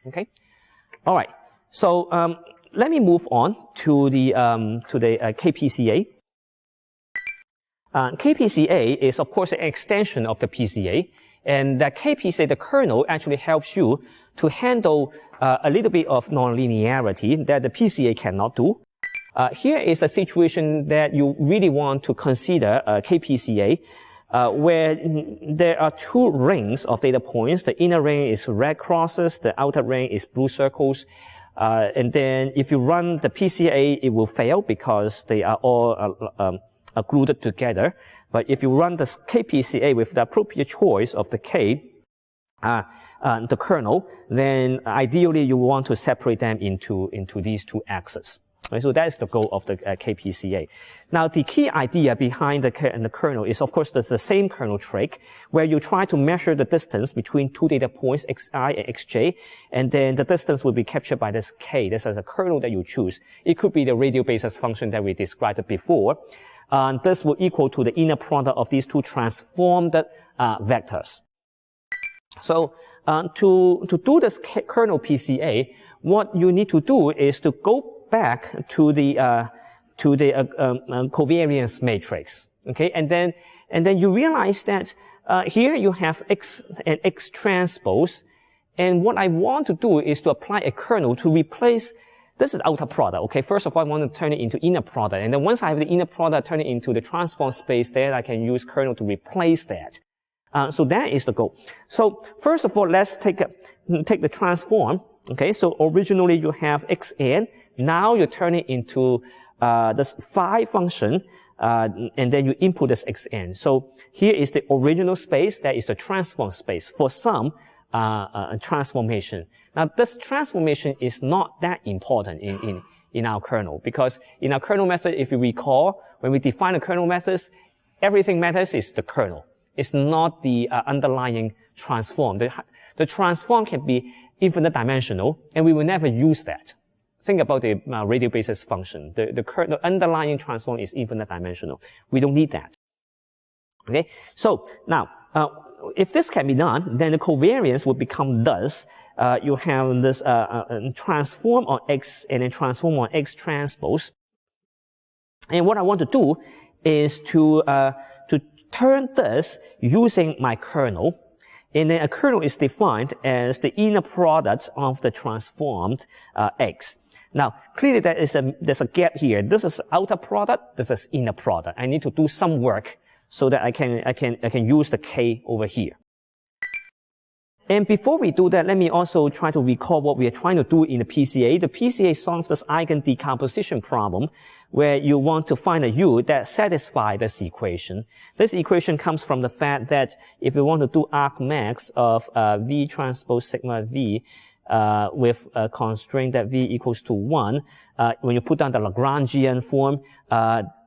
Okay. All right. So let me move on to the KPCA. KPCA is, of course, an extension of the PCA, and the KPCA, the kernel, actually helps you to handle a little bit of nonlinearity that the PCA cannot do. Here is a situation that you really want to consider KPCA, where there are two rings of data points. The inner ring is red crosses, the outer ring is blue circles. And then if you run the PCA, it will fail because they are all glued together. But if you run the KPCA with the appropriate choice of the K, the kernel, then ideally you want to separate them into these two axes. Right? So that's the goal of the KPCA. Now, the key idea behind the kernel is, of course, there's the same kernel trick where you try to measure the distance between two data points, xi and xj, and then the distance will be captured by this k. This is a kernel that you choose. It could be the radial basis function that we described before. This will equal to the inner product of these two transformed vectors. So to do this kernel PCA, what you need to do is to go back to the covariance matrix, okay, and then you realize that here you have x and x transpose, and what I want to do is to apply a kernel to replace. This is outer product, okay. First of all, I want to turn it into inner product, and then once I have the inner product, turn it into the transform space. Then I can use kernel to replace that. So that is the goal. So first of all, let's take the transform. Okay, so originally you have xn. Now you turn it into this phi function, and then you input this xn. So here is the original space. That is the transform space for some transformation. Now this transformation is not that important in our kernel, because in our kernel method, if you recall, when we define the kernel methods, everything matters is the kernel. It's not the underlying transform. The transform can be infinite dimensional, and we will never use that. Think about the radial basis function. The underlying transform is infinite dimensional. We don't need that. Okay? So now, if this can be done, then the covariance will become thus. You have this transform on x and then transform on x transpose. And what I want to do is to turn this using my kernel. And then a kernel is defined as the inner product of the transformed x. Now, clearly there's a gap here. This is outer product. This is inner product. I need to do some work so that I can use the k over here. And before we do that, let me also try to recall what we are trying to do in the PCA. The PCA solves this eigen decomposition problem where you want to find a U that satisfies this equation. This equation comes from the fact that if we want to do argmax of V transpose sigma V with a constraint that V equals to 1, when you put down the Lagrangian form,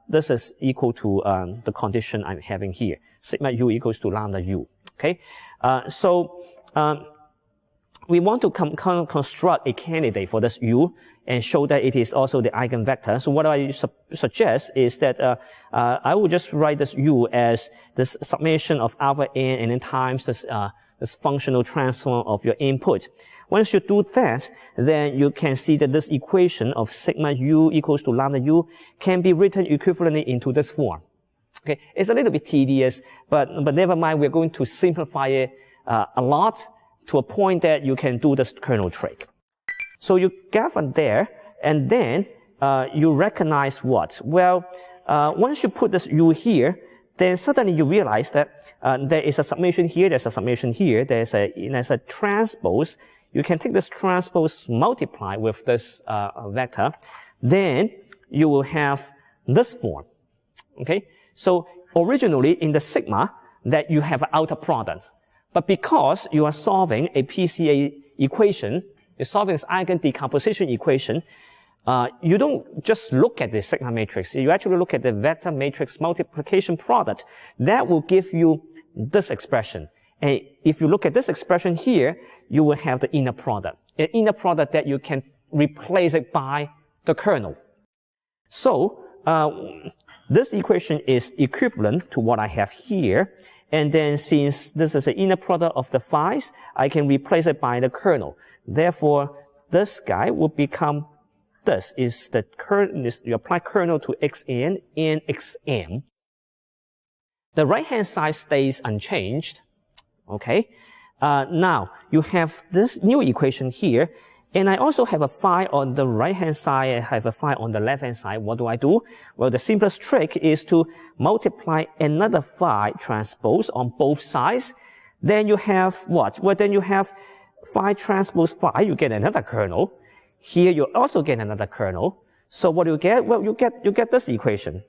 this is equal to the condition I'm having here. Sigma U equals to lambda U. Okay? We want to construct a candidate for this U and show that it is also the eigenvector. So what I suggest is that I will just write this U as this summation of alpha n and then times this functional transform of your input. Once you do that, then you can see that this equation of sigma U equals to lambda U can be written equivalently into this form. Okay, it's a little bit tedious, but never mind. We're going to simplify it a lot to a point that you can do this kernel trick. So you get from there, and then you recognize what? Well, once you put this U here, then suddenly you realize that there is a summation here, there's a summation here, there's a transpose. You can take this transpose, multiply with this vector, then you will have this form. Okay? So originally in the sigma, that you have an outer product. But because you are solving a PCA equation, you're solving this eigen decomposition equation, you don't just look at the sigma matrix. You actually look at the vector matrix multiplication product. That will give you this expression. And if you look at this expression here, you will have the inner product. An inner product that you can replace it by the kernel. So, this equation is equivalent to what I have here. And then since this is the inner product of the phi's, I can replace it by the kernel. Therefore, this guy will become, this is the kernel, you apply kernel to xn and xm. The right-hand side stays unchanged, okay? Now, you have this new equation here, and I also have a phi on the right-hand side, I have a phi on the left-hand side. What do? Well, the simplest trick is to multiply another phi transpose on both sides. Then you have what? Well, then you have phi transpose phi, you get another kernel. Here you also get another kernel. So what do you get? Well, you get this equation.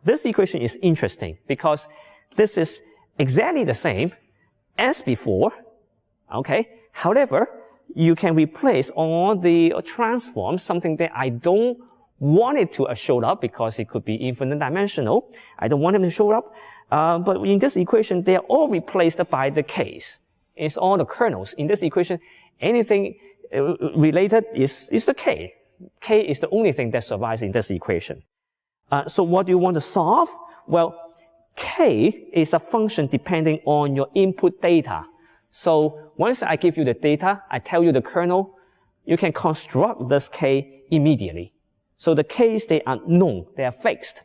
This equation is interesting because this is exactly the same as before, okay? However, you can replace all the transforms, something that I don't want it to show up because it could be infinite dimensional. I don't want them to show up. But in this equation, they are all replaced by the k's. It's all the kernels. In this equation, anything related is the k. K is the only thing that survives in this equation. So what do you want to solve? Well, k is a function depending on your input data. So once I give you the data, I tell you the kernel, you can construct this k immediately. So the k's, they are known, they are fixed.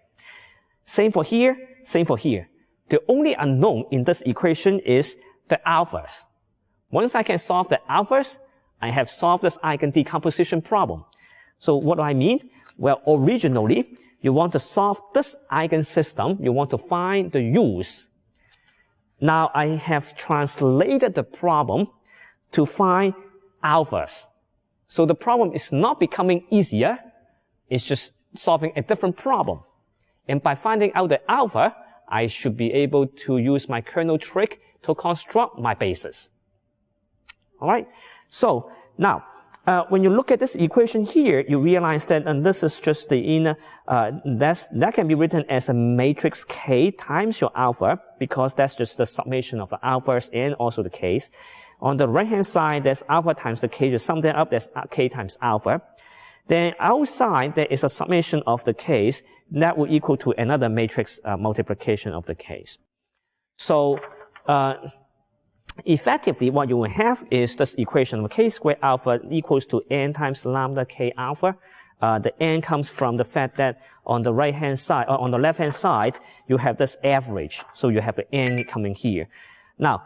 Same for here, same for here. The only unknown in this equation is the alphas. Once I can solve the alphas, I have solved this eigendecomposition problem. So what do I mean? Well, originally, you want to solve this eigensystem, you want to find the u's. Now I have translated the problem to find alphas. So the problem is not becoming easier, it's just solving a different problem. And by finding out the alpha, I should be able to use my kernel trick to construct my basis. Alright, so now, when you look at this equation here, you realize that this is just the inner, that can be written as a matrix K times your alpha, because that's just the summation of the alphas and also the K's. On the right-hand side, there's alpha times the K, just sum that up, that's K times alpha. Then outside, there is a summation of the K's, that will equal to another matrix multiplication of the K's. So, effectively, what you will have is this equation of k squared alpha equals to n times lambda k alpha. The n comes from the fact that on the right-hand side, or on the left-hand side, you have this average. So you have the n coming here. Now,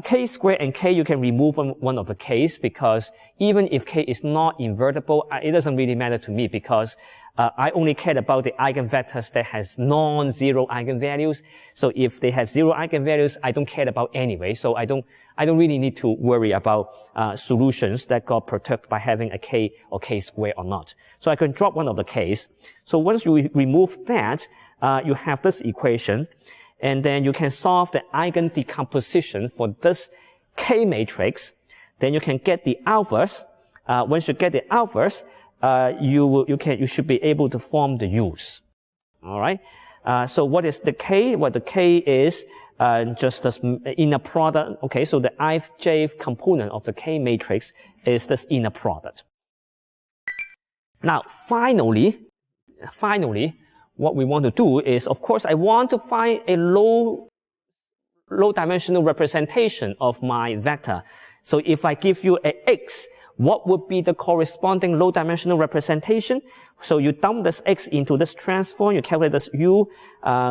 k squared and k, you can remove one of the k's because even if k is not invertible, it doesn't really matter to me because I only care about the eigenvectors that has non-zero eigenvalues. So if they have zero eigenvalues, I don't care about anyway. So I don't really need to worry about solutions that got perturbed by having a k or k squared or not. So I can drop one of the k's. So once you remove that, you have this equation, and then you can solve the eigendecomposition for this k matrix. Then you can get the alphas. Once you get the alphas, you should be able to form the U's. Alright? So what is the K? Well, the K is just this inner product. Okay, so the ij component of the K matrix is this inner product. Now, finally, what we want to do is, of course, I want to find a low dimensional representation of my vector. So if I give you a x, what would be the corresponding low dimensional representation? So you dump this x into this transform, you calculate this u,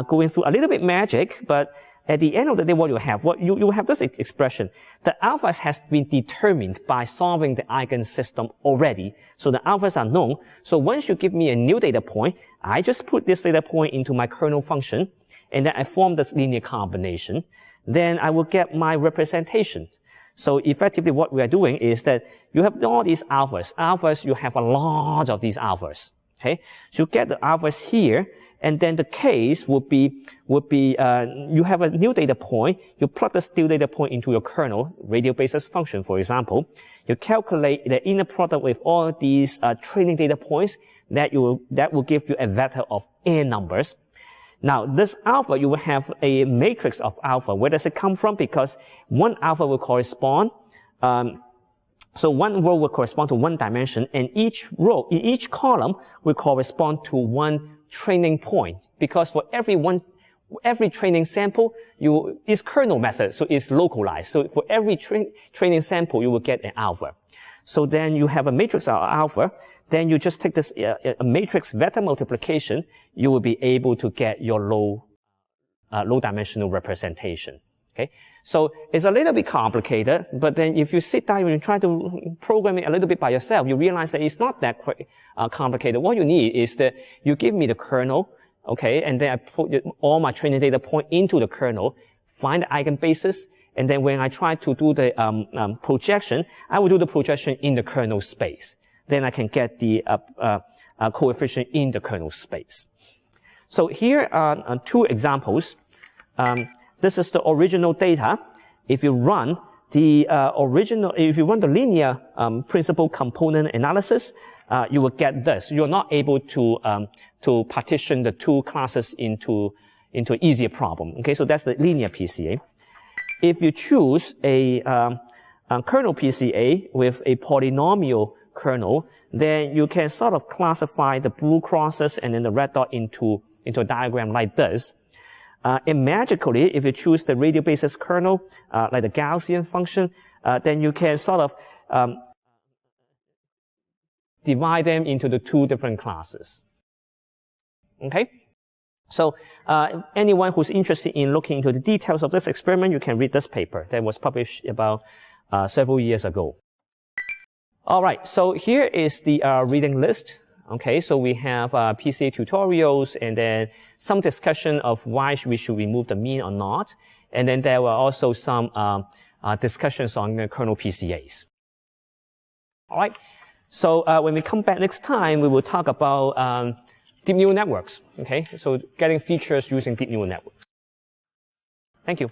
going through a little bit magic, but at the end of the day, what you have? You have this expression. The alphas has been determined by solving the eigensystem already. So the alphas are known. So once you give me a new data point, I just put this data point into my kernel function, and then I form this linear combination. Then I will get my representation. So effectively what we are doing is that you have all these alphas. Alphas, you have a lot of these alphas. Okay? So you get the alphas here, and then the case would be you have a new data point, you plug this new data point into your kernel, radial basis function, for example. You calculate the inner product with all these training data points, that will give you a vector of n numbers. Now, this alpha, you will have a matrix of alpha. Where does it come from? Because one alpha will correspond, so one row will correspond to one dimension, and each row, each column will correspond to one training point. Because for every training sample, it's kernel method, so it's localized. So for every training sample, you will get an alpha. So then you have a matrix alpha. Then you just take this a matrix vector multiplication. You will be able to get your low dimensional representation. Okay, so it's a little bit complicated, but then if you sit down and you try to program it a little bit by yourself, you realize that it's not that complicated. What you need is that you give me the kernel, okay, and then I put all my training data point into the kernel, find the eigenbasis, and then when I try to do the projection, I will do the projection in the kernel space. Then I can get the coefficient in the kernel space. So here are two examples. This is the original data. If you run the if you run the linear principal component analysis, you will get this. You're not able to partition the two classes into an easier problem. Okay, so that's the linear PCA. If you choose a kernel PCA with a polynomial kernel, then you can sort of classify the blue crosses and then the red dot into a diagram like this. And magically, if you choose the radial basis kernel, like the Gaussian function, then you can sort of divide them into the two different classes. Okay? So anyone who's interested in looking into the details of this experiment, you can read this paper that was published about several years ago. All right, so here is the reading list. Okay, so we have PCA tutorials and then some discussion of why we should remove the mean or not. And then there were also some discussions on the kernel PCAs. All right, so when we come back next time, we will talk about deep neural networks. Okay, so getting features using deep neural networks. Thank you.